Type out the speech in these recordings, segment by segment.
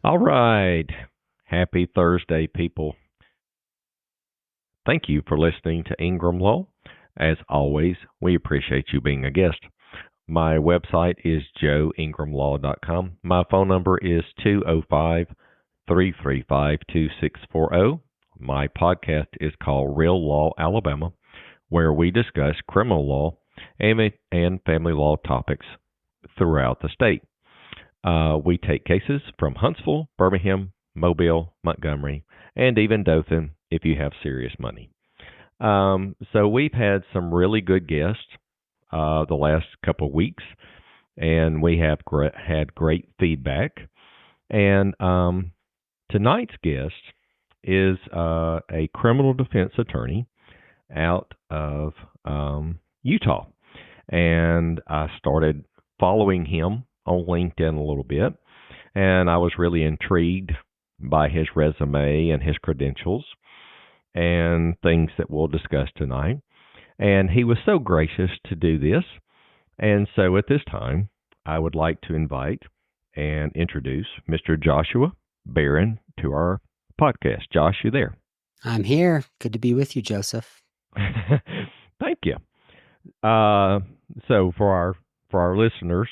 All right. Happy Thursday, people. Thank you for listening to Ingram Law. As always, we appreciate you being a guest. My website is joeingramlaw.com. My phone number is 205-335-2640. My podcast is called Real Law Alabama, where we discuss criminal law and family law topics throughout the state. We take cases from Huntsville, Birmingham, Mobile, Montgomery, and even Dothan if you have serious money. So we've had some really good guests the last couple of weeks, and we have had great feedback. And tonight's guest is a criminal defense attorney out of Utah. And I started following him on LinkedIn a little bit, and I was really intrigued by his resume and his credentials and things that we'll discuss tonight. And he was so gracious to do this. And so at this time, I would like to invite and introduce Mr. Joshua Barron to our podcast. Josh, you there? I'm here. Good to be with you, Joseph. Thank you. So for our listeners,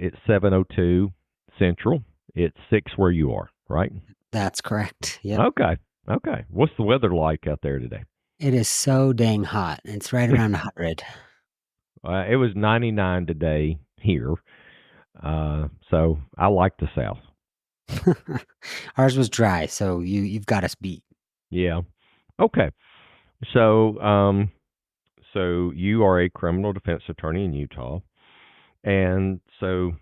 it's 7:02 Central. It's 6 where you are, right? That's correct. Yeah. Okay. What's the weather like out there today? It is so dang hot. It's right around 100. It was 99 today here. So I like the South. Ours was dry, so you've got us beat. Yeah. Okay. So so you are a criminal defense attorney in Utah. And so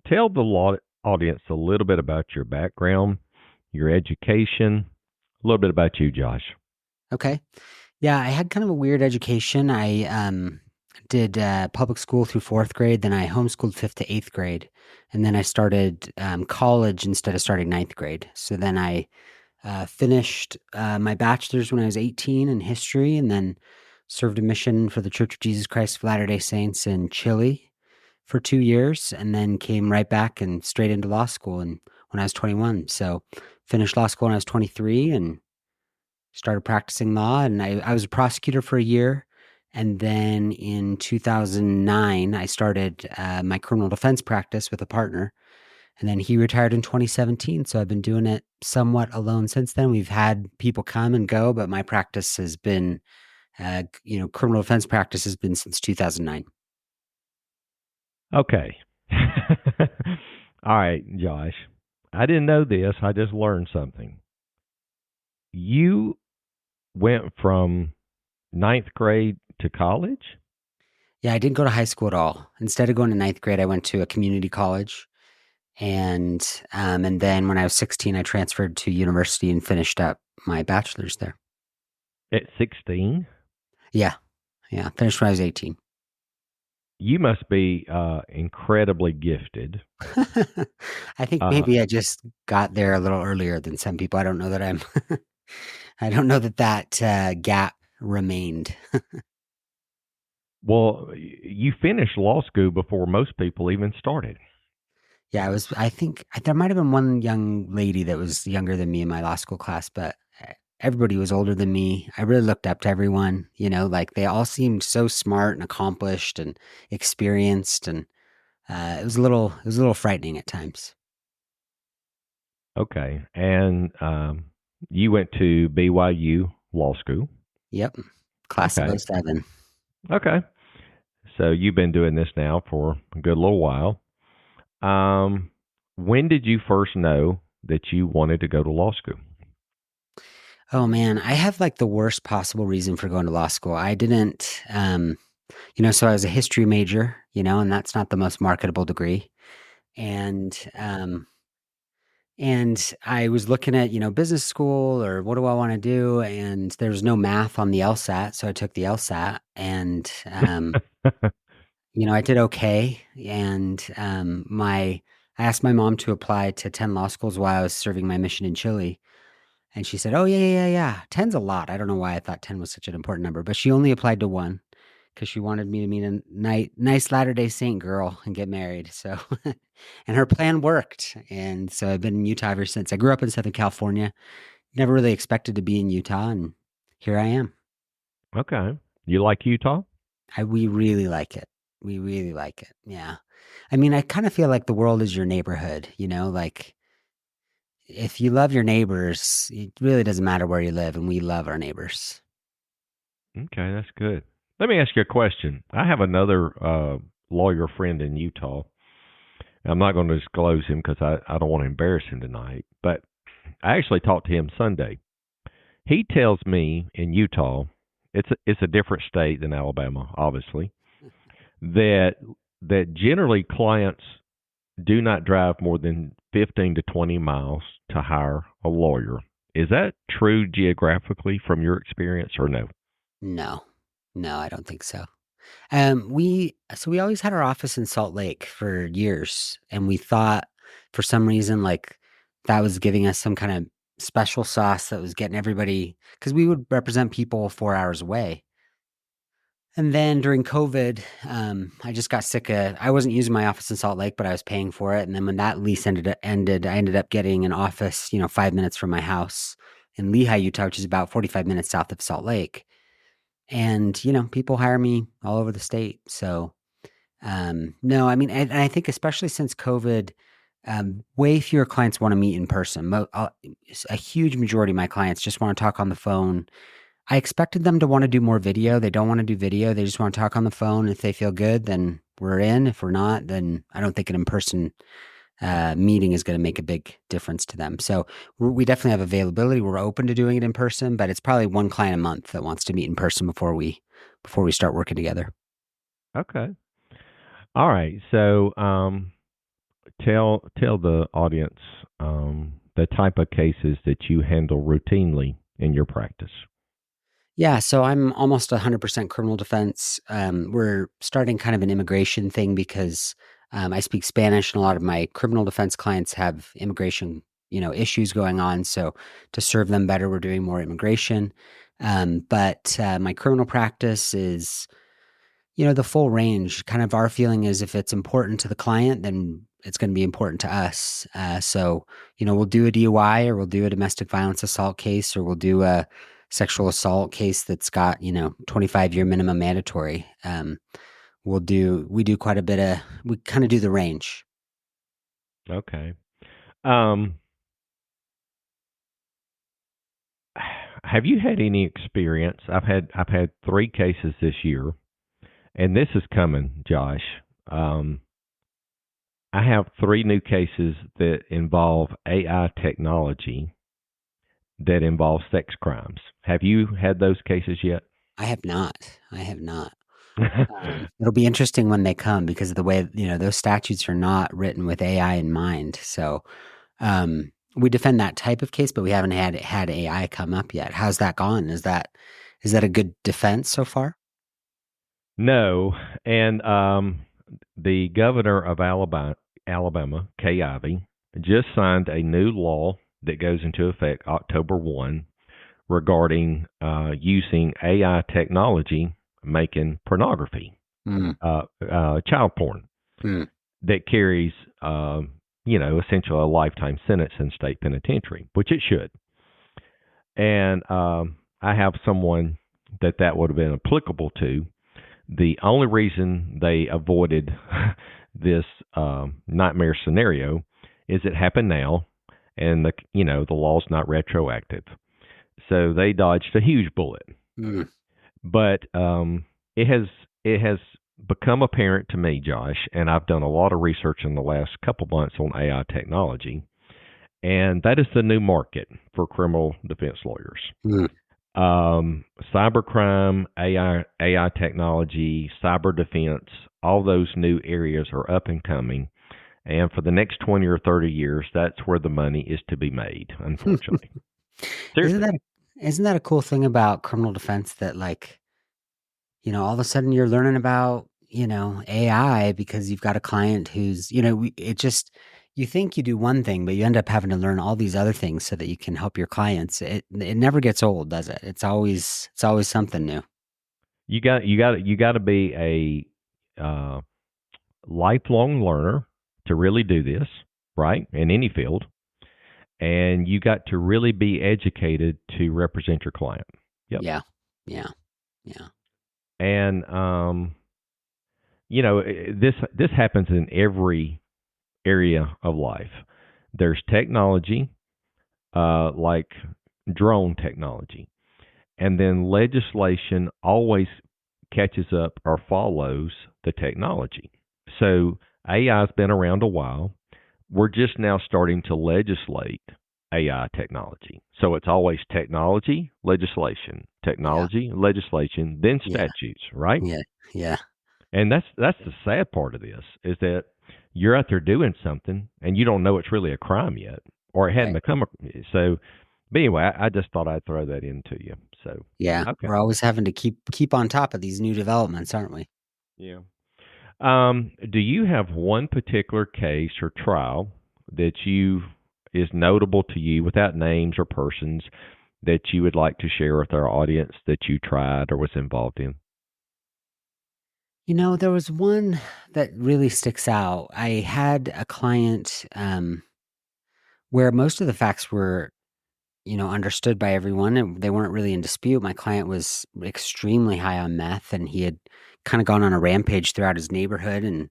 tell the audience a little bit about your background, your education, a little bit about you, Josh. Okay. Yeah, I had kind of a weird education. I did public school through 4th grade, then I homeschooled 5th to 8th grade, and then I started college instead of starting 9th grade. So then I finished my bachelor's when I was 18 in history, and then served a mission for the Church of Jesus Christ of Latter-day Saints in Chile for 2 years, and then came right back and straight into law school and when I was 21. So finished law school when I was 23 and started practicing law. And I was a prosecutor for a year. And then in 2009, I started my criminal defense practice with a partner. And then he retired in 2017. So I've been doing it somewhat alone since then. We've had people come and go, but my practice has been, criminal defense practice has been since 2009. Okay. All right, Josh. I didn't know this. I just learned something. You went from 9th grade to college? Yeah, I didn't go to high school at all. Instead of going to 9th grade, I went to a community college. And then when I was 16, I transferred to university and finished up my bachelor's there. At 16? Yeah. Finished when I was 18. You must be incredibly gifted. I think maybe I just got there a little earlier than some people. I don't know that I don't know that gap remained. Well, you finished law school before most people even started. Yeah, I think there might have been one young lady that was younger than me in my law school class, but everybody was older than me. I really looked up to everyone, like they all seemed so smart and accomplished and experienced, and it was a little frightening at times. Okay. And you went to BYU Law School. Yep. Class of 07. Okay. So you've been doing this now for a good little while. When did you first know that you wanted to go to law school? Oh man, I have like the worst possible reason for going to law school. I didn't, so I was a history major, and that's not the most marketable degree. And I was looking at, business school or what do I want to do? And there was no math on the LSAT. So I took the LSAT and, I did okay. And I asked my mom to apply to 10 law schools while I was serving my mission in Chile. And she said, oh, yeah. 10's a lot. I don't know why I thought 10 was such an important number, but she only applied to one because she wanted me to meet a nice Latter-day Saint girl and get married. So, and her plan worked. And so I've been in Utah ever since. I grew up in Southern California. Never really expected to be in Utah, and here I am. Okay. You like Utah? We really like it. We really like it. Yeah. I mean, I kind of feel like the world is your neighborhood, like if you love your neighbors, it really doesn't matter where you live, and we love our neighbors. Okay, that's good. Let me ask you a question. I have another lawyer friend in Utah. I'm not going to disclose him because I don't want to embarrass him tonight, but I actually talked to him Sunday. He tells me in Utah, it's a different state than Alabama, obviously, that generally clients do not drive more than 15 to 20 miles to hire a lawyer. Is that true geographically from your experience or no? No, no, I don't think so. We always had our office in Salt Lake for years, and we thought for some reason like that was giving us some kind of special sauce that was getting everybody because we would represent people 4 hours away. And then during COVID, I just got sick of. I wasn't using my office in Salt Lake, but I was paying for it. And then when that lease ended, I ended up getting an office, 5 minutes from my house in Lehi, Utah, which is about 45 minutes south of Salt Lake. And people hire me all over the state. So no, I mean, and I think especially since COVID, way fewer clients want to meet in person. A huge majority of my clients just want to talk on the phone. I expected them to want to do more video. They don't want to do video. They just want to talk on the phone. If they feel good, then we're in. If we're not, then I don't think an in-person meeting is going to make a big difference to them. So we definitely have availability. We're open to doing it in person, but it's probably one client a month that wants to meet in person before we start working together. Okay. All right. So tell the audience the type of cases that you handle routinely in your practice. Yeah, so I'm almost 100% criminal defense. We're starting kind of an immigration thing because I speak Spanish, and a lot of my criminal defense clients have immigration, issues going on. So to serve them better, we're doing more immigration. But my criminal practice is, the full range. Kind of our feeling is if it's important to the client, then it's going to be important to us. So, we'll do a DUI, or we'll do a domestic violence assault case, or we'll do a sexual assault case that's got 25-year minimum mandatory. We do quite a bit we kind of do the range. Okay. Have you had any experience? I've had 3 cases this year, and this is coming, Josh. I have 3 new cases that involve AI technology that involve sex crimes. Have you had those cases yet? I have not. It'll be interesting when they come because of the way, those statutes are not written with AI in mind. So we defend that type of case, but we haven't had AI come up yet. How's that gone? Is that a good defense so far? No, and the governor of Alabama, Kay Ivey, just signed a new law that goes into effect October 1 regarding using AI technology making pornography, child porn, that carries, essentially a lifetime sentence in state penitentiary, which it should. And I have someone that would have been applicable to. The only reason they avoided this nightmare scenario is it happened now, and the law's not retroactive, so they dodged a huge bullet. But it has become apparent to me, Josh, and I've done a lot of research in the last couple months on AI technology, and that is the new market for criminal defense lawyers. Cybercrime, AI technology, cyber defense, all those new areas are up and coming. And for the next 20 or 30 years, that's where the money is to be made, unfortunately. Isn't that a cool thing about criminal defense that, all of a sudden you're learning about, AI because you've got a client who's, you think you do one thing, but you end up having to learn all these other things so that you can help your clients. It never gets old, does it? It's always something new. you got to be a lifelong learner to really do this, right? In any field, and you got to really be educated to represent your client. Yep. Yeah. Yeah. Yeah. And this happens in every area of life. There's technology, like drone technology, and then legislation always catches up or follows the technology. So AI has been around a while. We're just now starting to legislate AI technology. So it's always Yeah. technology, legislation, then Yeah. statutes, right? Yeah. Yeah. And that's the sad part of this is that you're out there doing something and you don't know it's really a crime yet, or it hadn't Right. become a. So, but anyway, I just thought I'd throw that into you. So, Yeah. okay, We're always having to keep on top of these new developments, aren't we? yeah. Do you have one particular case or trial that you is notable to you, without names or persons, that you would like to share with our audience that you tried or was involved in? There was one that really sticks out. I had a client where most of the facts were, understood by everyone and they weren't really in dispute. My client was extremely high on meth and he had kind of gone on a rampage throughout his neighborhood and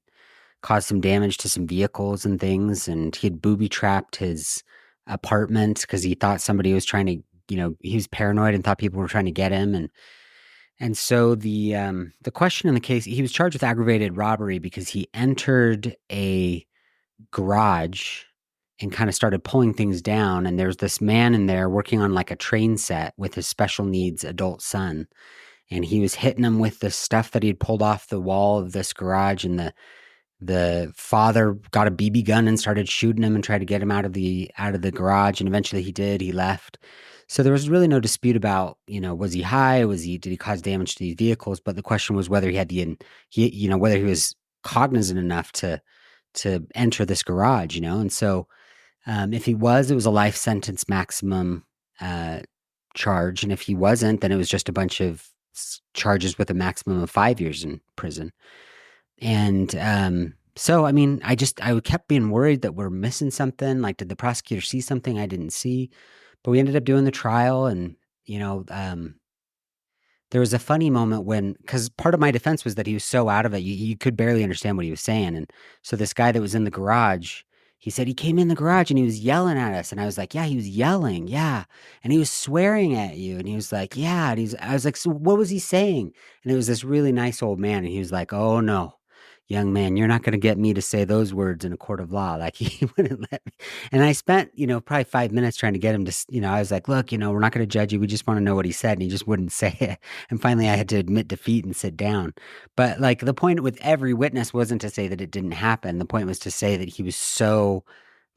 caused some damage to some vehicles and things. And he had booby trapped his apartment because he thought somebody was trying to, he was paranoid and thought people were trying to get him. And so the question in the case, he was charged with aggravated robbery because he entered a garage and kind of started pulling things down. And there's this man in there working on like a train set with his special needs adult son. And he was hitting him with the stuff that he'd pulled off the wall of this garage. And the father got a BB gun and started shooting him and tried to get him out of the garage. And eventually he did. He left. So there was really no dispute about, was he high? Did he cause damage to these vehicles? But the question was whether whether he was cognizant enough to enter this garage, And so, if he was, it was a life sentence maximum uh, charge, and if he wasn't, then it was just a bunch of charges with a maximum of 5 years in prison. And so, I mean, I kept being worried that we're missing something. Like, did the prosecutor see something I didn't see? But we ended up doing the trial, and you know, um, there was a funny moment because part of my defense was that he was so out of it, you could barely understand what he was saying. And so this guy that was in the garage, he said he came in the garage and he was yelling at us. And I was like, yeah, he was yelling. Yeah. And he was swearing at you. And he was like, yeah. And I was like, so what was he saying? And it was this really nice old man. And he was like, oh no, young man, you're not going to get me to say those words in a court of law. Like he wouldn't let me. And I spent, probably 5 minutes trying to get him to, I was like, look, we're not going to judge you. We just want to know what he said. And he just wouldn't say it. And finally, I had to admit defeat and sit down. But like the point with every witness wasn't to say that it didn't happen. The point was to say that he was so,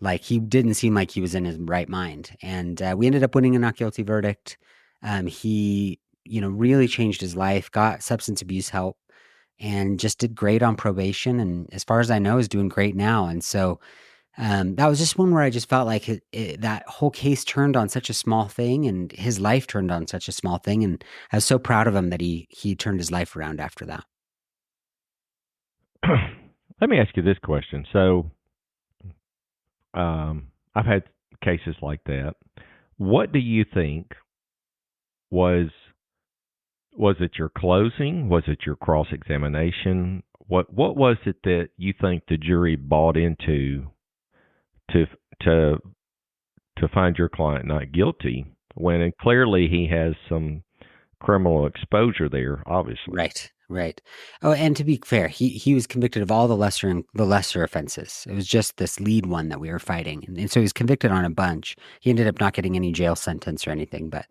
like, he didn't seem like he was in his right mind. And we ended up winning a not guilty verdict. He, really changed his life, got substance abuse help, and just did great on probation. And as far as I know, is doing great now. And so that was just one where I just felt like that whole case turned on such a small thing, and his life turned on such a small thing. And I was so proud of him that he turned his life around after that. Let me ask you this question. So, I've had cases like that. What do you think was was it your closing? Was it your cross examination? What was it that you think the jury bought into to to to find your client not guilty when clearly he has some criminal exposure there, obviously. Right, right. Oh, and to be fair, he was convicted of all the lesser offenses. It was just this lead one that we were fighting, and so he was convicted on a bunch. He ended up not getting any jail sentence or anything, but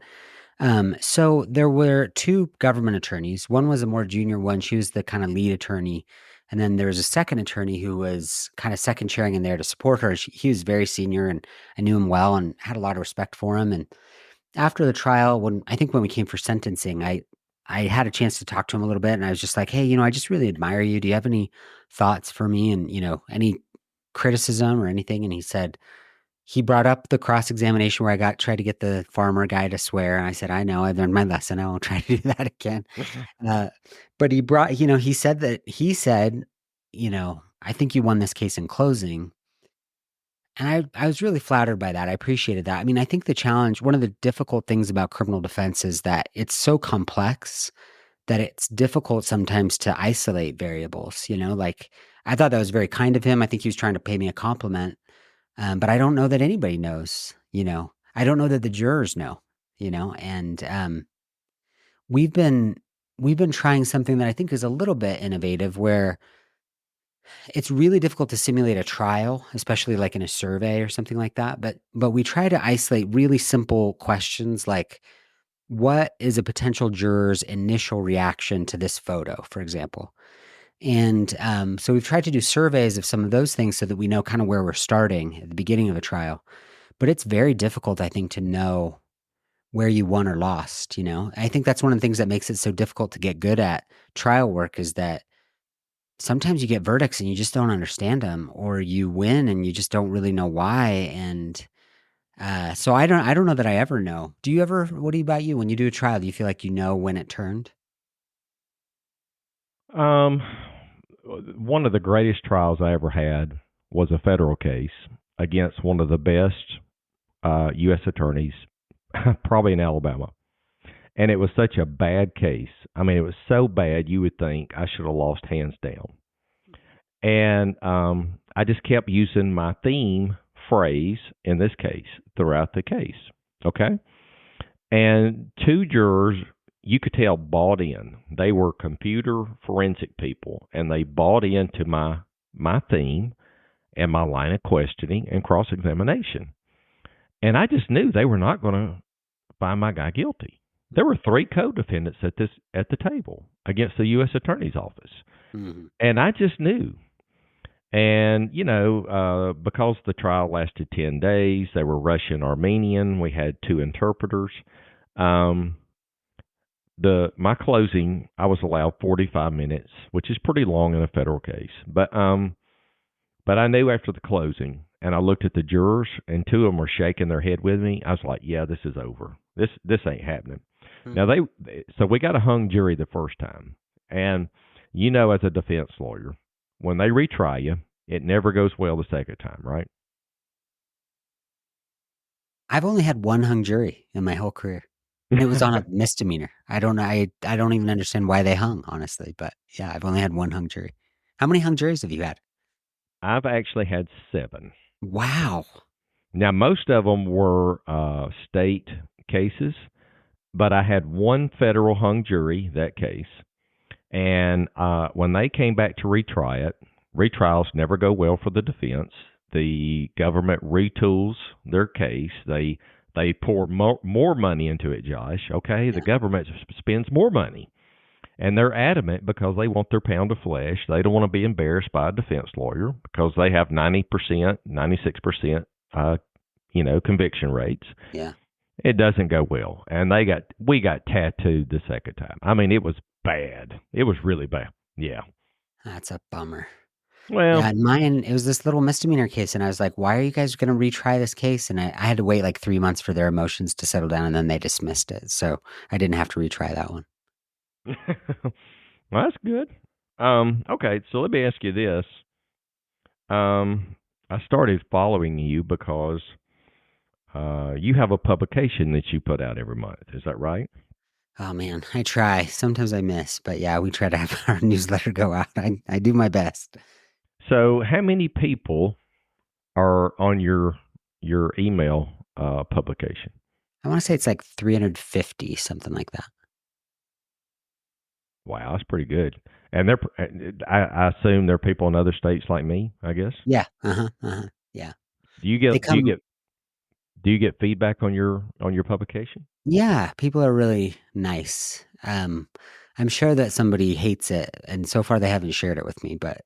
so there were two government attorneys. One was a more junior one. She was the kind of lead attorney. And then there was a second attorney who was kind of second chairing in there to support her. He was very senior and I knew him well and had a lot of respect for him. And after the trial, when we came for sentencing, I had a chance to talk to him a little bit and I was just like, hey, I just really admire you. Do you have any thoughts for me and, any criticism or anything? And he said, he brought up the cross-examination where I tried to get the farmer guy to swear. And I said, I know, I've learned my lesson. I won't try to do that again. Uh, but he said, I think you won this case in closing. And I was really flattered by that. I appreciated that. I mean, I think one of the difficult things about criminal defense is that it's so complex that it's difficult sometimes to isolate variables, like I thought that was very kind of him. I think he was trying to pay me a compliment. But I don't know that anybody knows, I don't know that the jurors know, and we've been we've been trying something that I think is a little bit innovative where it's really difficult to simulate a trial, especially like in a survey or something like that. But we try to isolate really simple questions like what is a potential juror's initial reaction to this photo, for example? And so we've tried to do surveys of some of those things so that we know kind of where we're starting at the beginning of a trial. But it's very difficult, I think, to know where you won or lost. I think that's one of the things that makes it so difficult to get good at trial work is that sometimes you get verdicts and you just don't understand them, or you win and you just don't really know why. And so I don't know that I ever know. Do you ever? What about you? When you do a trial, do you feel like you know when it turned? Um, one of the greatest trials I ever had was a federal case against one of the best U.S. attorneys, probably in Alabama. And it was such a bad case. I mean, it was so bad you would think I should have lost hands down. And I just kept using my theme phrase in this case throughout the case. Okay. And two jurors, you could tell, bought in. They were computer forensic people, and they bought into my theme and my line of questioning and cross examination. And I just knew they were not going to find my guy guilty. There were three co-defendants at the table against the U.S. Attorney's Office, and I just knew. And because the trial lasted 10 days, they were Russian Armenian. We had two interpreters. My closing, I was allowed 45 minutes, which is pretty long in a federal case. But I knew after the closing, and I looked at the jurors, and two of them were shaking their head with me. I was like, "Yeah, this is over. This ain't happening." Now so we got a hung jury the first time, and as a defense lawyer, when they retry you, it never goes well the second time, right? I've only had one hung jury in my whole career, and it was on a misdemeanor. I don't know. I don't even understand why they hung, honestly. But yeah, I've only had one hung jury. How many hung juries have you had? I've actually had 7. Wow. Now, most of them were state cases, but I had one federal hung jury that case. And when they came back to retry it, retrials never go well for the defense. The government retools their case. They pour more money into it, Josh. Okay, Yeah. The government spends more money, and they're adamant because they want their pound of flesh. They don't want to be embarrassed by a defense lawyer because they have 90%, 96%, conviction rates. Yeah. It doesn't go well, and we got tattooed the second time. I mean, it was bad. It was really bad. Yeah. That's a bummer. Well, Yeah, and mine, it was this little misdemeanor case, and I was like, why are you guys going to retry this case? And I had to wait like 3 months for their emotions to settle down, and then they dismissed it. So I didn't have to retry that one. well, that's good. Okay, so let me ask you this. I started following you because you have a publication that you put out every month. Is that right? Oh man, I try. Sometimes I miss, but yeah, we try to have our newsletter go out. I do my best. So, how many people are on your email publication? I want to say it's like 350, something like that. Wow, that's pretty good. And I assume they're people in other states like me, I guess. Yeah. Yeah. Do you They get do you come. get do you get feedback on your publication? Yeah, people are really nice. I'm sure that somebody hates it, and so far they haven't shared it with me, but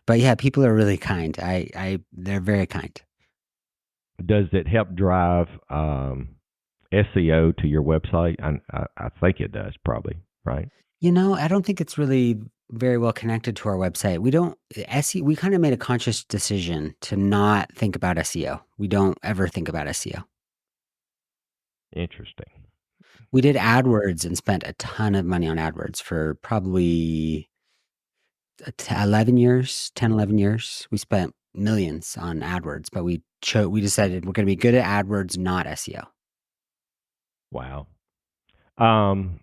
but yeah, people are really kind. They're very kind. Does it help drive SEO to your website? I think it does, probably, right? I don't think it's really. very well connected to our website. We don't SEO. We kind of made a conscious decision to not think about SEO. We don't ever think about SEO. Interesting. We did AdWords and spent a ton of money on AdWords for probably 11 years, 10, 11 years. We spent millions on AdWords, but we decided we're going to be good at AdWords, not SEO. Wow. Um,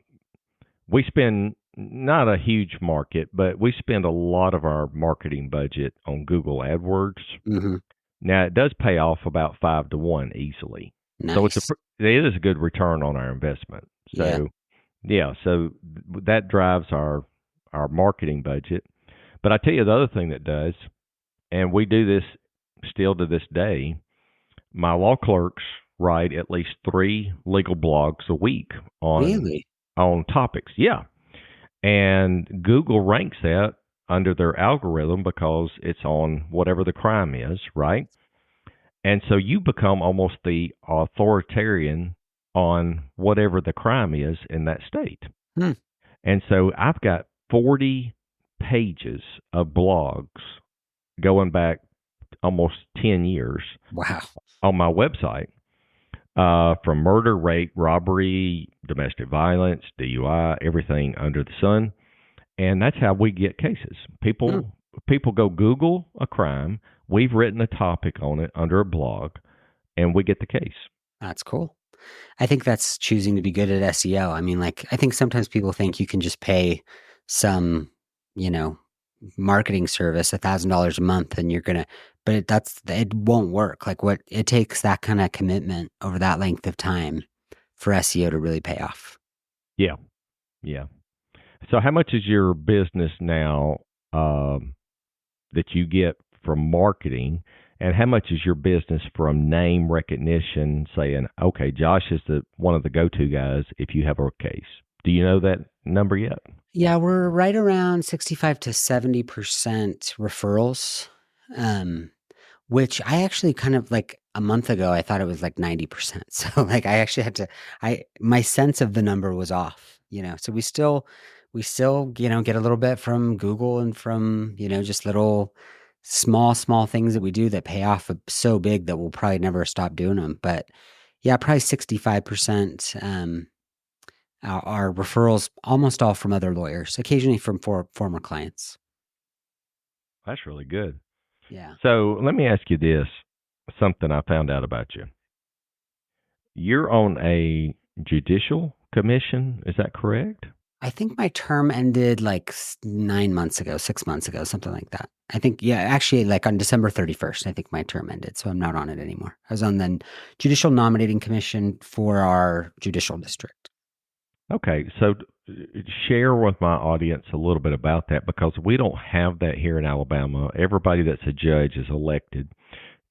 we spend not a huge market, but we spend a lot of our marketing budget on Google AdWords. Hmm. Now it does pay off about 5 to 1 easily, so Nice. it is a good return on our investment. Yeah. So yeah, so that drives our marketing budget. But I tell you the other thing that does, and we do this still to this day. My law clerks write at least 3 legal blogs a week Really? on topics. Yeah, and Google ranks that under their algorithm because it's on whatever the crime is, right? And so you become almost the authoritarian on whatever the crime is in that state. Hmm. And so I've got 40 pages of blogs going back almost 10 years Wow. on my website, from murder, rape, robbery, domestic violence, DUI, everything under the sun. And that's how we get cases. Hmm. People go Google a crime. We've written a topic on it under a blog, and we get the case. That's cool. I think that's choosing to be good at SEO. I mean, like, I think sometimes people think you can just pay some, you know, marketing service $1,000 a month and you're gonna, but it won't work. Like, what it takes that kind of commitment over that length of time for SEO to really pay off. Yeah, yeah. So, how much is your business now, that you get from marketing, and how much is your business from name recognition? Saying, "Okay, Josh is the one of the go-to guys if you have a case." Do you know that number yet? Yeah, we're right around 65 to 70% referrals. Um, Which I actually kind of like a month ago, I thought it was like 90%. So like I actually had to, my sense of the number was off, so we still, get a little bit from Google and from, just little small things that we do that pay off so big that we'll probably never stop doing them. But yeah, probably 65%, our referrals almost all from other lawyers, occasionally from former clients. That's really good. Yeah. So, let me ask you this: something I found out about you. You're on a judicial commission, is that correct? I think my term ended like 9 months ago, 6 months ago, something like that. I think, yeah, actually, like on December 31st, I think my term ended. So I'm not on it anymore. I was on the Judicial Nominating Commission for our judicial district. Okay, so share with my audience a little bit about that because we don't have that here in Alabama. Everybody that's a judge is elected.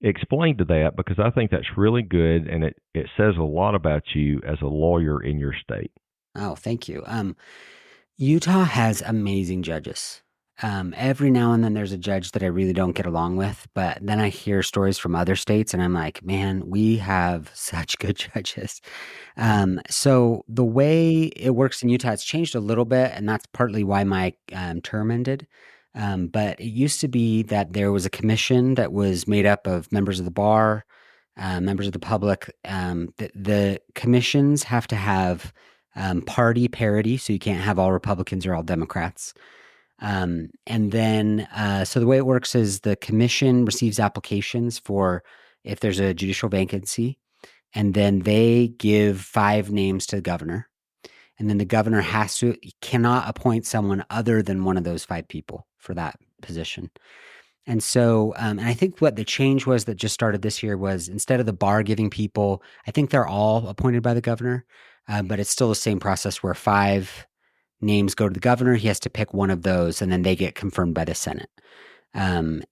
Explain to that because I think that's really good and it says a lot about you as a lawyer in your state. Oh, thank you. Utah has amazing judges. Every now and then there's a judge that I really don't get along with, but then I hear stories from other states and I'm like, man, we have such good judges. So the way it works in Utah, it's changed a little bit, and that's partly why my term ended. But it used to be that there was a commission that was made up of members of the bar, members of the public. The commissions have to have party parity, so you can't have all Republicans or all Democrats. And then, so the way it works is the commission receives applications for if there's a judicial vacancy, and then they give 5 names to the governor. And then the governor cannot appoint someone other than one of those 5 people for that position. And so, and I think what the change was that just started this year was instead of the bar giving people, I think they're all appointed by the governor, but it's still the same process where 5 names go to the governor. He has to pick one of those, and then they get confirmed by the Senate. And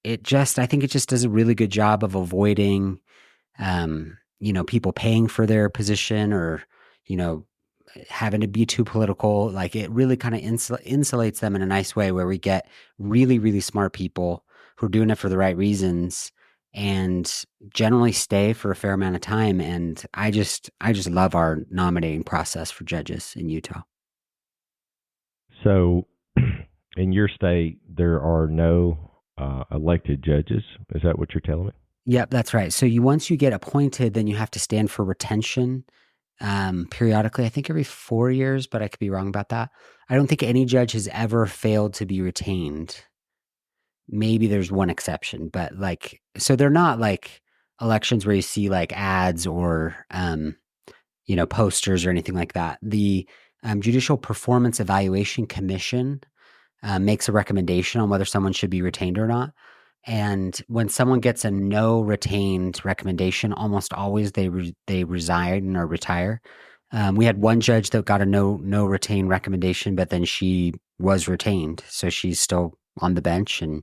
I think it just does a really good job of avoiding, people paying for their position or, you know, having to be too political. Like it really kind of insulates them in a nice way where we get really, really smart people who are doing it for the right reasons and generally stay for a fair amount of time. And I just love our nominating process for judges in Utah. So in your state, there are no elected judges. Is that what you're telling me? Yep, that's right. So you once you get appointed, then you have to stand for retention periodically. I think every 4 years, but I could be wrong about that. I don't think any judge has ever failed to be retained. Maybe there's one exception, but like, so they're not like elections where you see like ads or posters or anything like that. The Judicial Performance Evaluation Commission makes a recommendation on whether someone should be retained or not. And when someone gets a no retained recommendation, almost always they resign or retire. We had one judge that got a no retain recommendation, but then she was retained, so she's still on the bench, and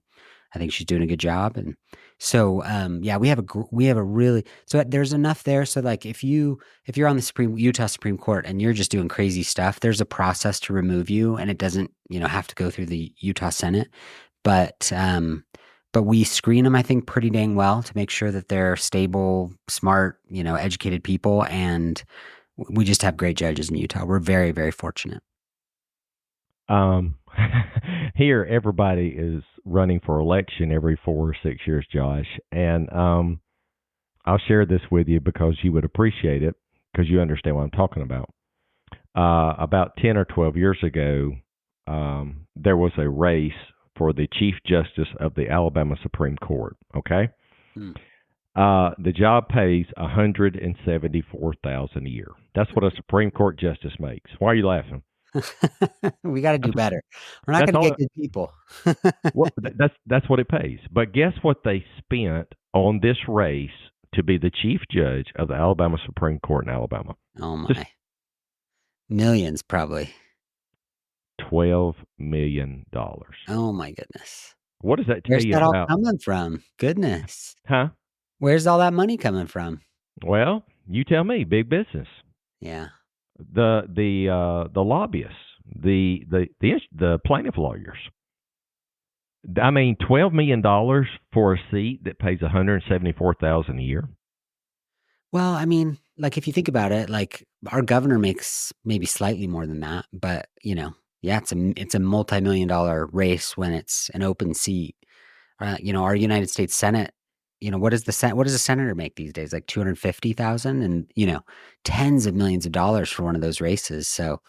I think she's doing a good job. And so, yeah, we have a really so there's enough there. So, like, if you're on the Utah Supreme Court and you're just doing crazy stuff, there's a process to remove you, and it doesn't have to go through the Utah Senate, but we screen them, I think, pretty dang well to make sure that they're stable, smart, educated people, and we just have great judges in Utah. We're very, very fortunate. Um, Here, everybody is running for election every 4 or 6 years, Josh. And I'll share this with you because you would appreciate it because you understand what I'm talking about. About 10 or 12 years ago, there was a race for the Chief Justice of the Alabama Supreme Court. Okay. The job pays $174,000 a year. That's what a Supreme Court justice makes. Why are you laughing? We got to do better. We're not That's going to all. get good people. Well, that's what it pays. But guess what they spent on this race to be the chief judge of the Alabama Supreme Court in Alabama? Oh Just my. Millions, probably. $12 million. Oh my goodness. What does that tell Where's you that all about? coming from? Goodness. Huh? Where's all that money coming from? Well, you tell me. Big business. Yeah. The lobbyists, the plaintiff lawyers. I mean, $12 million for a seat that pays $174,000 a year. Well, I mean, like if you think about it, like our governor makes maybe slightly more than that, but yeah, it's a multi-million-dollar race when it's an open seat. Our United States Senate, what does a senator make these days? Like 250,000 and, tens of millions of dollars for one of those races. So,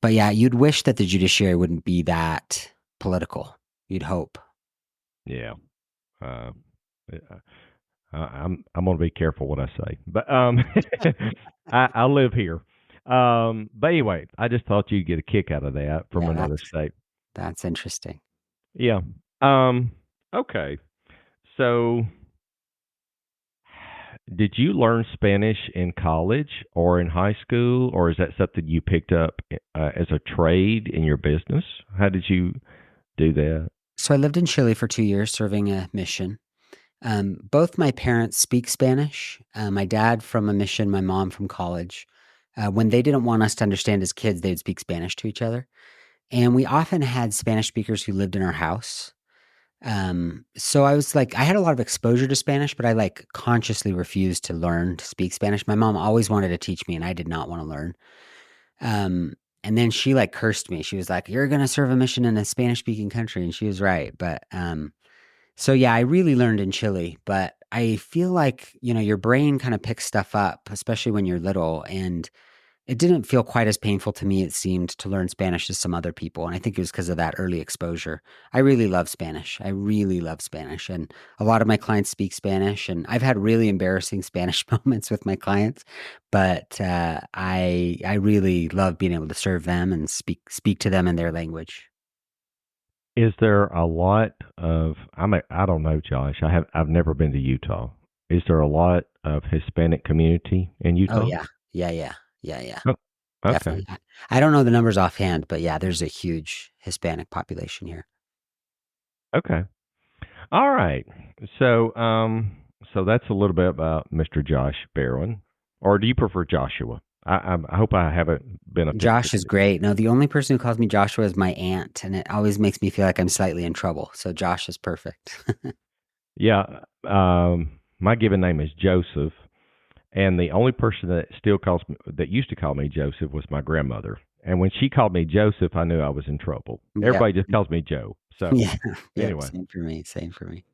but yeah, you'd wish that the judiciary wouldn't be that political. You'd hope. Yeah. Uh, I'm going to be careful what I say, but I live here. But anyway, I just thought you'd get a kick out of that from Yeah, another state. that's interesting. Yeah. Okay. So, did you learn Spanish in college or in high school, or is that something you picked up as a trade in your business? How did you do that? So I lived in Chile for 2 years serving a mission. Both my parents speak Spanish. My dad from a mission, my mom from college. When they didn't want us to understand as kids, they'd speak Spanish to each other. And we often had Spanish speakers who lived in our house. So I was like, I had a lot of exposure to Spanish, but I like consciously refused to learn to speak Spanish. My mom always wanted to teach me, and I did not want to learn. And then she like cursed me. She was like, "You're gonna serve a mission in a Spanish speaking country," and she was right. But so yeah, I really learned in Chile, but I feel like your brain kind of picks stuff up, especially when you're little, and it didn't feel quite as painful to me, it seemed, to learn Spanish as some other people. And I think it was because of that early exposure. I really love Spanish. I really love Spanish. And a lot of my clients speak Spanish. And I've had really embarrassing Spanish moments with my clients. But I really love being able to serve them and speak to them in their language. Is there a lot of I don't know, Josh. I've never been to Utah. Is there a lot of Hispanic community in Oh, Utah? yeah. Yeah. Oh, okay. Definitely. I don't know the numbers offhand, but yeah, there's a huge Hispanic population here. Okay. All right. So that's a little bit about Mr. Josh Barron, or do you prefer Joshua? I hope I haven't been Josh offensive. is great. No, the only person who calls me Joshua is my aunt, and it always makes me feel like I'm slightly in trouble. So Josh is perfect. Yeah. My given name is Joseph, and the only person that used to call me Joseph was my grandmother, And when she called me Joseph, I knew I was in trouble. Yep. Everybody just calls me Joe. So Yeah. Yep. anyway, Same for me. Same for me.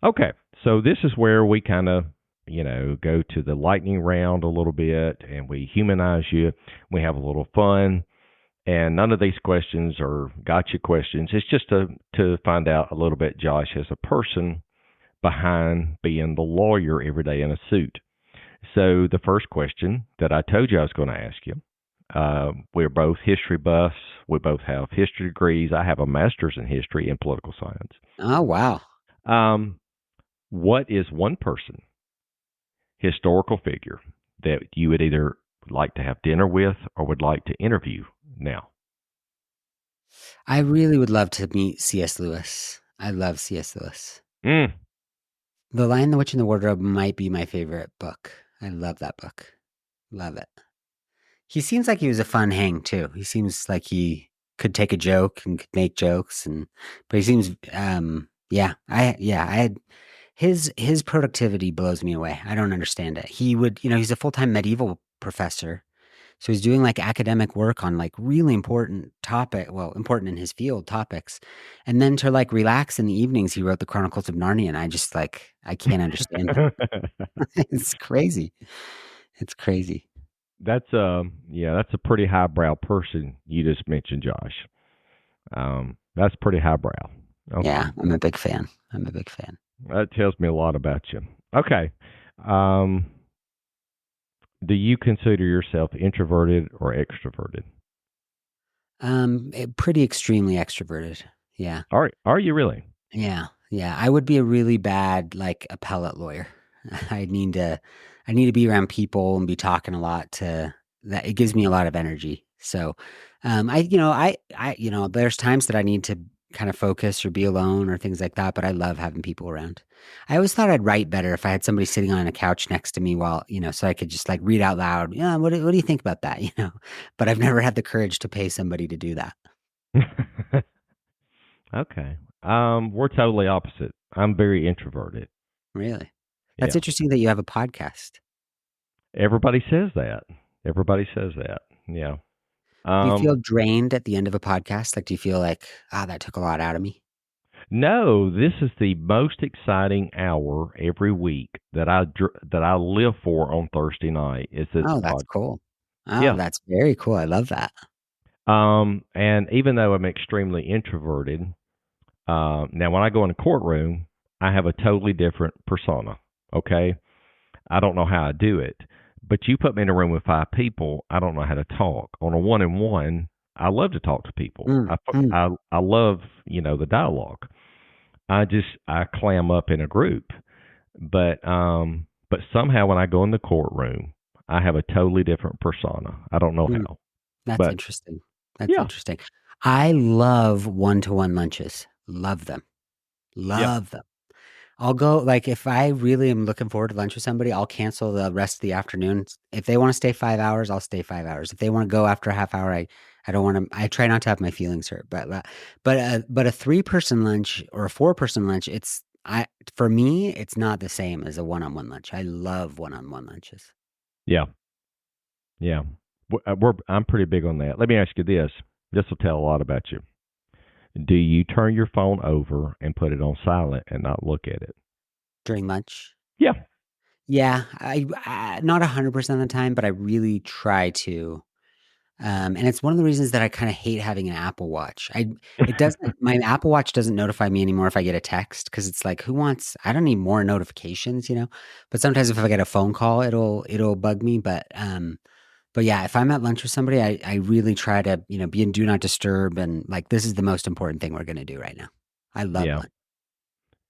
okay. So this is where we kind of, go to the lightning round a little bit, and we humanize you. We have a little fun, and none of these questions are gotcha questions. It's just to find out a little bit, Josh, as a person behind being the lawyer every day in a suit. So the first question that I told you I was going to ask you, we're both history buffs. We both have history degrees. I have a master's in history and political science. Oh, wow. Um, what is one person, historical figure, that you would either like to have dinner with or would like to interview now? I really would love to meet C.S. Lewis. I love C.S. Lewis. Mm. The Lion, the Witch, and the Wardrobe might be my favorite book. I love that book. Love it. He seems like he was a fun hang too. He seems like he could take a joke and could make jokes, but he seems I had his productivity blows me away. I don't understand it. He would, he's a full-time medieval professor. So he's doing like academic work on like really important in his field topics. And then to like relax in the evenings, he wrote the Chronicles of Narnia. And I just like, I can't understand that. It's crazy. It's crazy. That's a pretty highbrow person you just mentioned, Josh. That's pretty highbrow. Okay. Yeah, I'm a big fan. I'm a big fan. That tells me a lot about you. Okay. Do you consider yourself introverted or extroverted? Pretty extremely extroverted. Yeah. Are you really? Yeah. Yeah. I would be a really bad like appellate lawyer. I need to be around people and be talking a lot to that. It gives me a lot of energy. So, there's times that I need to kind of focus or be alone or things like that, but I love having people around. I always thought I'd write better if I had somebody sitting on a couch next to me while, so I could just like read out loud. Yeah. What do you think about that? But I've never had the courage to pay somebody to do that. Okay. We're totally opposite. I'm very introverted. Really? That's Yeah. interesting that you have a podcast. Everybody says that. Everybody says that. Yeah. Do you feel Um, drained at the end of a podcast? Like, do you feel like, that took a lot out of me? no, this is the most exciting hour every week that I live for on Thursday night. Is this Oh, that's podcast? cool. Oh, Yeah. that's very cool. I love that. And even though I'm extremely introverted, now when I go in a courtroom, I have a totally different persona. Okay. I don't know how I do it, but you put me in a room with 5 people, I don't know how to talk. On a one-on-one, I love to talk to people. Mm, mm. I love, the dialogue. I clam up in a group, but somehow when I go in the courtroom, I have a totally different persona. I don't know Mm. how, That's but interesting. That's yeah, interesting. I love one-to-one lunches. Love them. yeah, Love them. I'll go like if I really am looking forward to lunch with somebody, I'll cancel the rest of the afternoon. If they want to stay 5 hours, I'll stay 5 hours. If they want to go after a half hour, I don't want to. I try not to have my feelings hurt. But a 3-person lunch or a 4-person lunch, for me, it's not the same as a one-on-one lunch. I love one-on-one lunches. yeah, yeah. I'm pretty big on that. Let me ask you this. This will tell a lot about you. Do you turn your phone over and put it on silent and not look at it? During lunch. Yeah. Yeah, I not 100% of the time, but I really try to. And it's one of the reasons that I kind of hate having an Apple Watch. My Apple Watch doesn't notify me anymore if I get a text because it's like, I don't need more notifications. But sometimes if I get a phone call, it'll bug me. But yeah, if I'm at lunch with somebody, I really try to, be in do not disturb and like, this is the most important thing we're going to do right now. I love Yeah. lunch.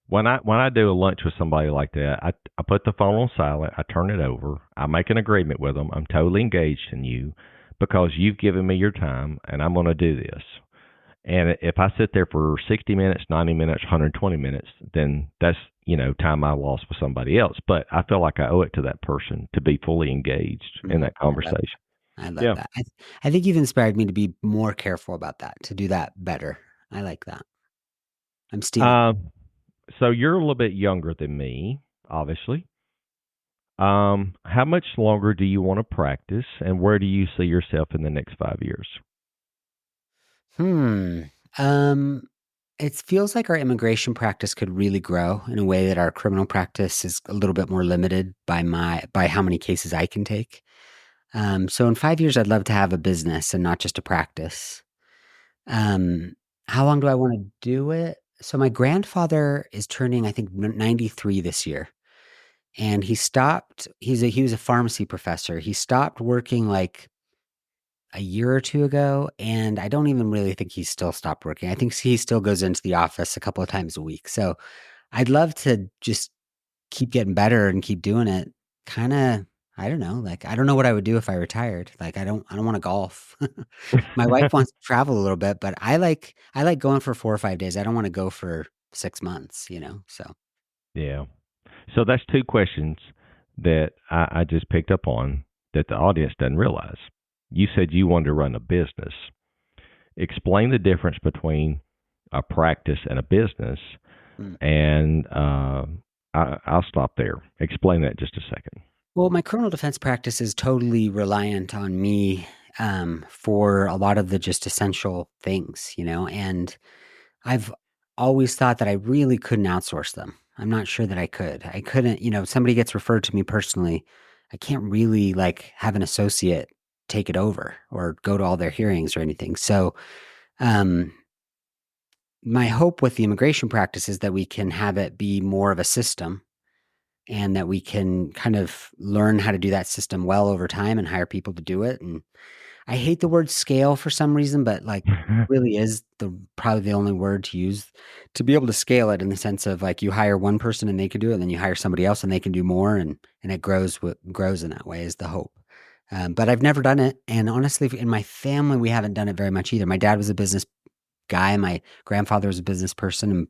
When I do a lunch with somebody like that, I put the phone on silent, I turn it over, I make an agreement with them. I'm totally engaged in you because you've given me your time and I'm going to do this. And if I sit there for 60 minutes, 90 minutes, 120 minutes, then that's, time I lost with somebody else. But I feel like I owe it to that person to be fully engaged in that I love conversation. I love Yeah. that. I think you've inspired me to be more careful about that, to do that better. I like that. I'm stealing it. So you're a little bit younger than me, obviously. How much longer do you want to practice, and where do you see yourself in the next 5 years? Hmm. Um, it feels like our immigration practice could really grow in a way that our criminal practice is a little bit more limited by how many cases I can take. So in 5 years, I'd love to have a business and not just a practice. Um, how long do I want to do it? So my grandfather is turning, I think, 93 this year. And he was a pharmacy professor. He stopped working like a year or two ago, and I don't even really think he's still stopped working. I think he still goes into the office a couple of times a week. So I'd love to just keep getting better and keep doing it. Kind of, I don't know. Like, I don't know what I would do if I retired. Like, I don't want to golf. My wife wants to travel a little bit, but I like going for 4 or 5 days. I don't want to go for 6 months, you know? So, Yeah. So that's two questions that I just picked up on that the audience doesn't realize. You said you wanted to run a business. Explain the difference between a practice and a business, mm. and I'll stop there. Explain that just a second. Well, my criminal defense practice is totally reliant on me for a lot of the just essential things, you know, and I've always thought that I really couldn't outsource them. I'm not sure that I could. I couldn't, you know, if somebody gets referred to me personally, I can't really like have an associate take it over or go to all their hearings or anything. So, um, my hope with the immigration practice is that we can have it be more of a system and that we can kind of learn how to do that system well over time and hire people to do it. And I hate the word scale for some reason, but like really is the probably the only word to use to be able to scale it in the sense of like you hire one person and they can do it, and then you hire somebody else and they can do more, and it grows in that way is the hope. But I've never done it, and honestly, in my family, we haven't done it very much either. My dad was a business guy, my grandfather was a business person, and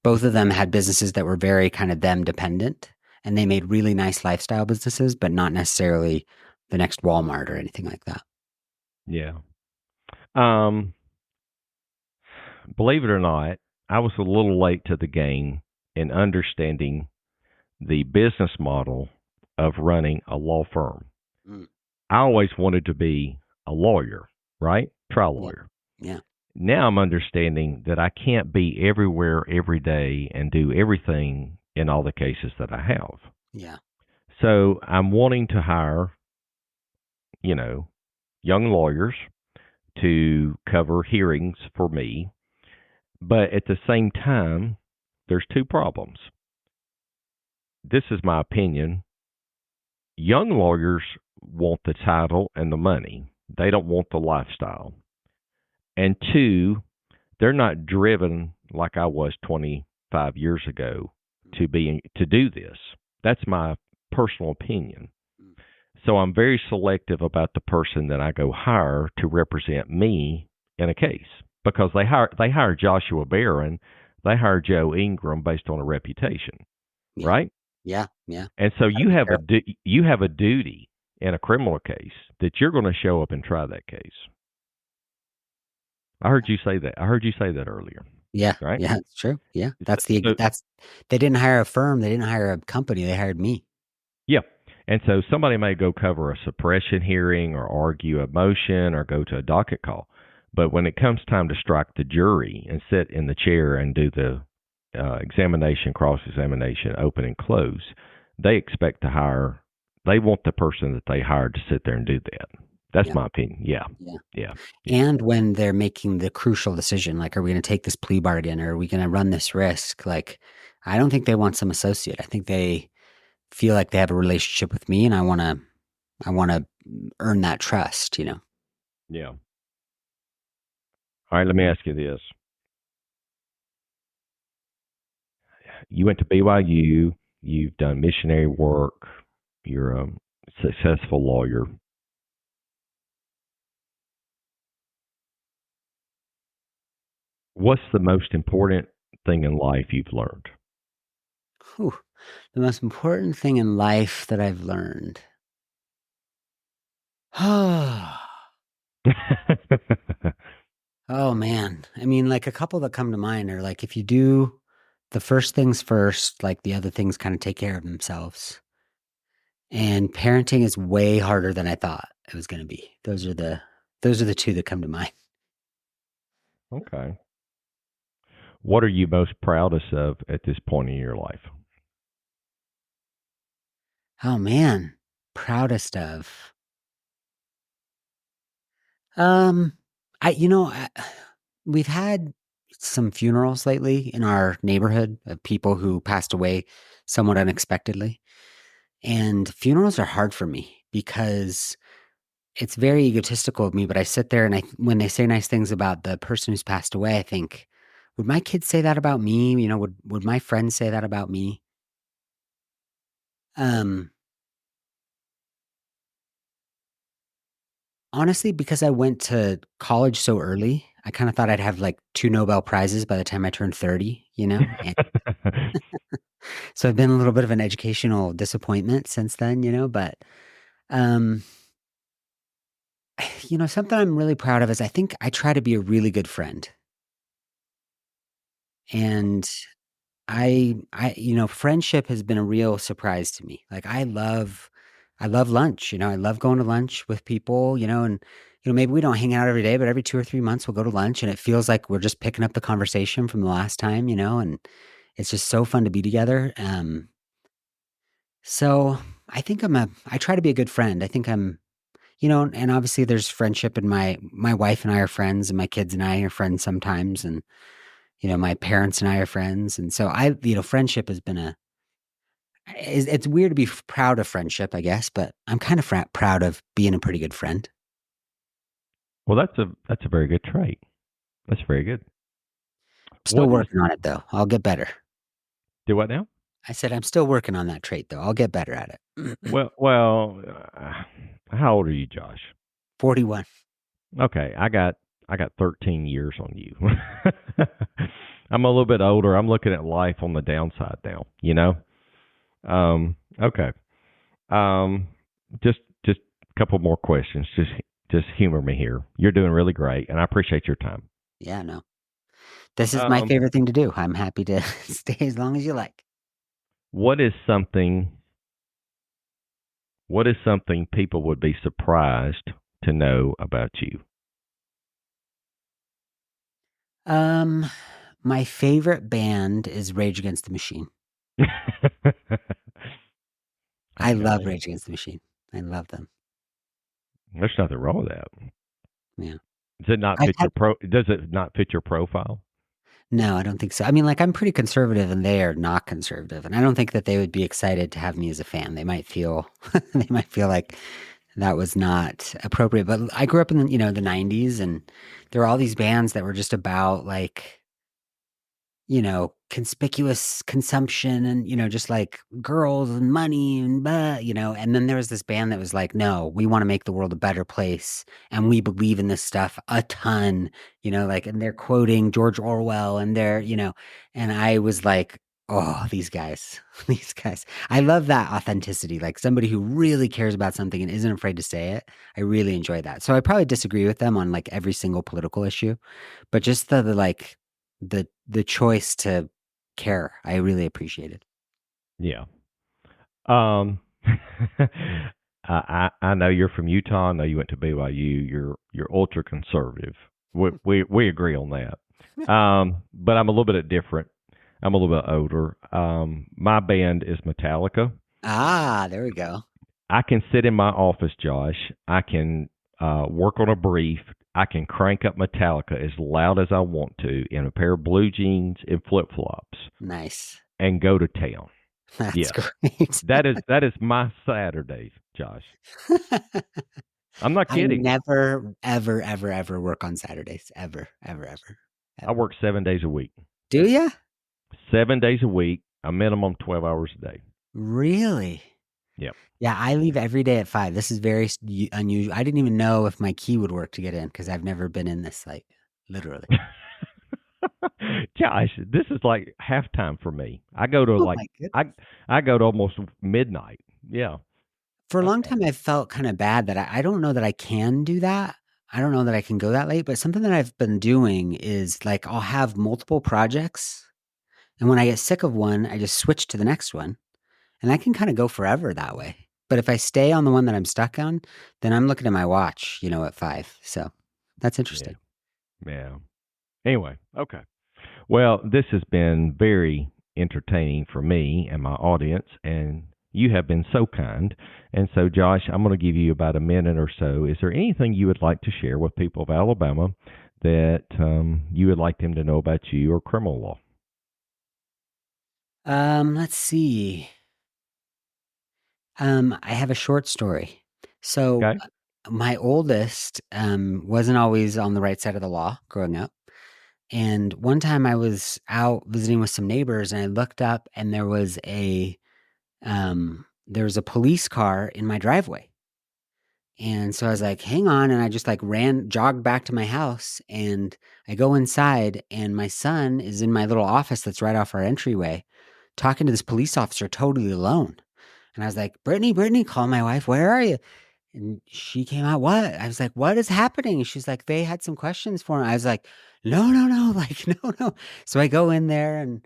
both of them had businesses that were very kind of them dependent, and they made really nice lifestyle businesses, but not necessarily the next Walmart or anything like that. Yeah. Um, Believe it or not, I was a little late to the game in understanding the business model of running a law firm. Mm, I always wanted to be a lawyer, right? Trial yeah, lawyer. yeah, Now I'm understanding that I can't be everywhere every day and do everything in all the cases that I have. yeah, So I'm wanting to hire, you know, young lawyers to cover hearings for me. But at the same time, there's two problems. This is my opinion. Young lawyers want the title and the money, they don't want the lifestyle. And two, they're not driven like I was 25 years ago to do this. That's my personal opinion. mm, So I'm very selective about the person that I go hire to represent me in a case because they hire Joshua Barron, they hire Joe Ingram based on a reputation, yeah, right? yeah, yeah. And so Gotta be careful. you have a duty in a criminal case that you're going to show up and try that case. I heard you say that. I heard you say that earlier, Yeah, right? yeah, it's true. Yeah, So that's they didn't hire a firm, they didn't hire a company, they hired me. yeah. And so somebody may go cover a suppression hearing or argue a motion or go to a docket call. But when it comes time to strike the jury and sit in the chair and do the examination, cross examination, open and close, they expect to hire, they want the person that they hired to sit there and do that. That's Yeah, my opinion. Yeah. yeah. Yeah. Yeah. And when they're making the crucial decision, like, are we going to take this plea bargain or are we going to run this risk? Like, I don't think they want some associate. I think they feel like they have a relationship with me, and I want to earn that trust, you know? Yeah. All right. Let me ask you this. You went to BYU, you've done missionary work, you're a successful lawyer. What's the most important thing in life you've learned? Whew. The most important thing in life that I've learned. Oh man. I mean, like a couple that come to mind are like if you do the first things first, like the other things kind of take care of themselves. And parenting is way harder than I thought it was going to be. Those are the two that come to mind. Okay. What are you most proudest of at this point in your life? Oh man, proudest of. Um, I we've had some funerals lately in our neighborhood of people who passed away somewhat unexpectedly. And funerals are hard for me because it's very egotistical of me, but I sit there and when they say nice things about the person who's passed away, I think, would my kids say that about me? Would my friends say that about me? Um, Honestly, because I went to college so early, I kind of thought I'd have like 2 Nobel Prizes by the time I turned 30, And so I've been a little bit of an educational disappointment since then, but um, something I'm really proud of is I think I try to be a really good friend. And friendship has been a real surprise to me. Like I love lunch, I love going to lunch with people, and maybe we don't hang out every day, but every 2 or 3 months we'll go to lunch and it feels like we're just picking up the conversation from the last time, and it's just so fun to be together. So I think I try to be a good friend. I think and obviously there's friendship and my wife and I are friends and my kids and I are friends sometimes. And, my parents and I are friends. And so friendship has been it's weird to be proud of friendship, I guess, but I'm kind of proud of being a pretty good friend. Well, that's a very good trait. That's very good. Still What is working on it though. I'll get better. do what now? I said I'm still working on that trait though. I'll get better at it. How old are you, Josh? 41. Okay, I got 13 years on you. I'm a little bit older. I'm looking at life on the downside now. Okay. Um, just a couple more questions. Just humor me here. You're doing really great, and I appreciate your time. Yeah, no. This is my Um, favorite thing to do. I'm happy to stay as long as you like. what is something? What is something people would be surprised to know about you? Um, my favorite band is Rage Against the Machine. I love Okay. Rage Against the Machine. I love them. There's nothing wrong with that. Yeah. Does it not I've fit had your Does it not fit your profile? No, I don't think so. I mean, like, I'm pretty conservative and they are not conservative. And I don't think that they would be excited to have me as a fan. They might feel they might feel like that was not appropriate. But I grew up in the 90s and there were all these bands that were just about like conspicuous consumption and, just like girls and money and and then there was this band that was like, no, we want to make the world a better place. And we believe in this stuff a ton, and they're quoting George Orwell and and I was like, oh, these guys, these guys. I love that authenticity, like somebody who really cares about something and isn't afraid to say it. I really enjoy that. So I probably disagree with them on like every single political issue, but just the choice to care, I really appreciate it. Yeah. Um, I know you're from Utah. I know you went to BYU. You're ultra conservative. We agree on that. But I'm a little bit different. I'm a little bit older. My band is Metallica. Ah, there we go. I can sit in my office, Josh. I can work on a brief. I can crank up Metallica as loud as I want to in a pair of blue jeans and flip flops Nice. and go to town. That's Yes, great. that is my Saturdays, Josh. I'm not I kidding. never, ever, ever, ever work on Saturdays. Ever, ever, ever, I ever. work 7 days a week. Do you? 7 days a week, a minimum 12 hours a day. Really? Yep. Yeah, I leave every day at 5. This is very unusual. I didn't even know if my key would work to get in because I've never been in this site, literally. Josh, this is like halftime for me. I go to Oh like my I goodness. I go to almost midnight. Yeah. For a long Okay. time, I felt kind of bad that I don't know that I can do that. I don't know that I can go that late, but something that I've been doing is like I'll have multiple projects. And when I get sick of one, I just switch to the next one. And I can kind of go forever that way. But if I stay on the one that I'm stuck on, then I'm looking at my watch, at 5. So that's Yeah. interesting. Yeah. Anyway, okay. Well, this has been very entertaining for me and my audience, and you have been so kind. And so, Josh, I'm going to give you about a minute or so. Is there anything you would like to share with people of Alabama that you would like them to know about you or criminal law? Let's see. I have a short story. So Okay. my oldest wasn't always on the right side of the law growing up. And one time I was out visiting with some neighbors and I looked up and there was a police car in my driveway. And so I was like, hang on. And I just like jogged back to my house and I go inside and my son is in my little office that's right off our entryway talking to this police officer totally alone. And I was like, Brittany, call my wife. Where are you? And she came out, what? I was like, what is happening? And she's like, they had some questions for him. I was like, no, like, no. So I go in there and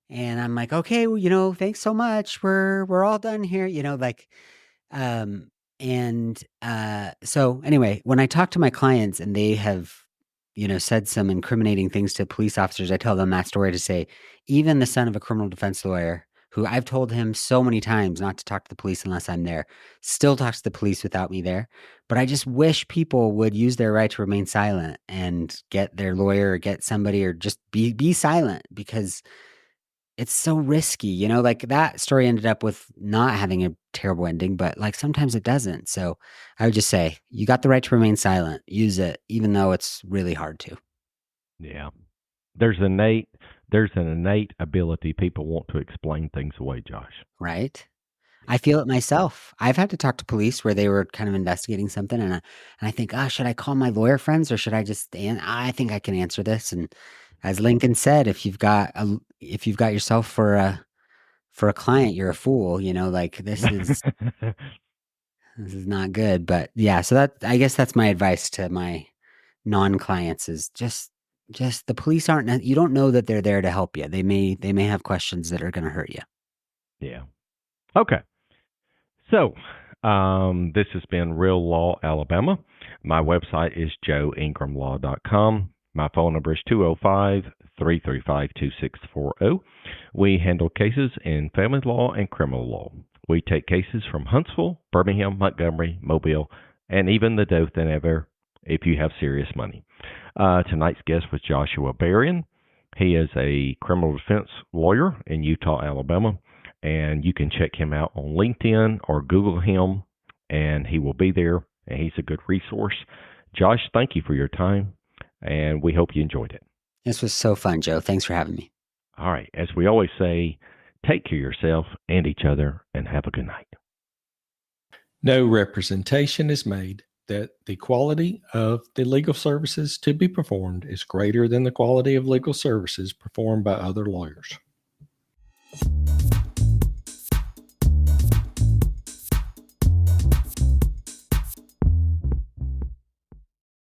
I'm like, okay, well, thanks so much. We're all done here, like, um, so anyway, when I talk to my clients and they have, said some incriminating things to police officers, I tell them that story to say, even the son of a criminal defense lawyer who I've told him so many times not to talk to the police unless I'm there, still talks to the police without me there. But I just wish people would use their right to remain silent and get their lawyer or get somebody or just be silent because it's so risky, like that story ended up with not having a terrible ending, but like sometimes it doesn't. So I would just say you got the right to remain silent. Use it, even though it's really hard to. Yeah. There's an innate ability people want to explain things away, Josh. Right. I feel it myself. I've had to talk to police where they were kind of investigating something, and I think, should I call my lawyer friends or should I just? And I think I can answer this. And as Lincoln said, if you've got yourself for a client, you're a fool. Like this is not good. But yeah, so I guess that's my advice to my non-clients is just the police aren't. You don't know that they're there to help you. They may have questions that are going to hurt you. Yeah. Okay. So, this has been Real Law Alabama. My website is joeingramlaw.com. My phone number is 205-335-2640. We handle cases in family law and criminal law. We take cases from Huntsville, Birmingham, Montgomery, Mobile, and even the Dothan ever if you have serious money. Tonight's guest was Joshua Berrien. He is a criminal defense lawyer in Eutaw, Alabama, and you can check him out on LinkedIn or Google him, and he will be there, and he's a good resource. Josh, thank you for your time, and we hope you enjoyed it. This was so fun, Joe. Thanks for having me. All right, as we always say, take care of yourself and each other, and have a good night. No representation is made that the quality of the legal services to be performed is greater than the quality of legal services performed by other lawyers.